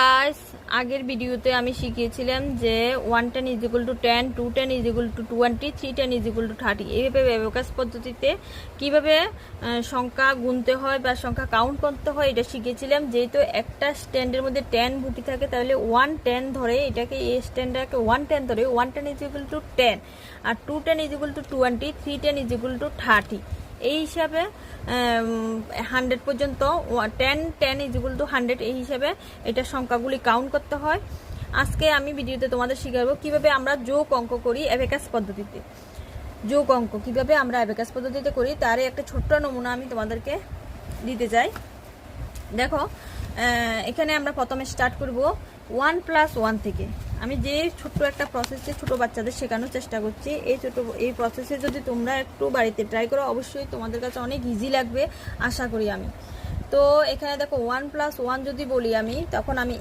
Guys, আগের ভিডিওতে আমি শিখিয়েছিলাম যে 110 is equal to 10, 210 is equal to 20, 310 is equal to 30। এইভাবে অ্যাবাকাস পদ্ধতিতে কিভাবে সংখ্যা গুনতে হয় বা সংখ্যা কাউন্ট করতে হয় এটা শিখিয়েছিলাম। যেহেতু একটা স্ট্যান্ডের মধ্যে 10 গুটি থাকে, তাহলে 110 ধরে এটাকে, এই স্ট্যান্ডটাকে 110 ধরে 110 ইজ ইকুয়াল টু 10, আর 210 is equal to 20, 310 is equal to 30। এই হিসাবে 100 পর্যন্ত, 10 ইজ ইকুয়াল টু 100, এই হিসাবে এটা সংখ্যাগুলি কাউন্ট করতে হয়। আজকে আমি ভিডিওতে তোমাদের শিখাবো কিভাবে আমরা যোগ অঙ্ক করি অ্যাবাকাস পদ্ধতিতে। যোগ অঙ্ক কিভাবে আমরা অ্যাবাকাস পদ্ধতিতে করি তার একটা ছোট্ট নমুনা আমি তোমাদেরকে দিতে চাই। দেখো, এখানে আমরা প্রথমে স্টার্ট করব 1+1 থেকে। আমি যে ছোট্ট একটা প্রসেসে ছোট বাচ্চাদের শেখানোর চেষ্টা করছি, এই প্রসেসে যদি তোমরা একটু বাড়িতে ট্রাই করো, অবশ্যই তোমাদের কাছে অনেক ইজি লাগবে আশা করি আমি। তো এখানে দেখো 1+1 যদি বলি আমি, তখন আমি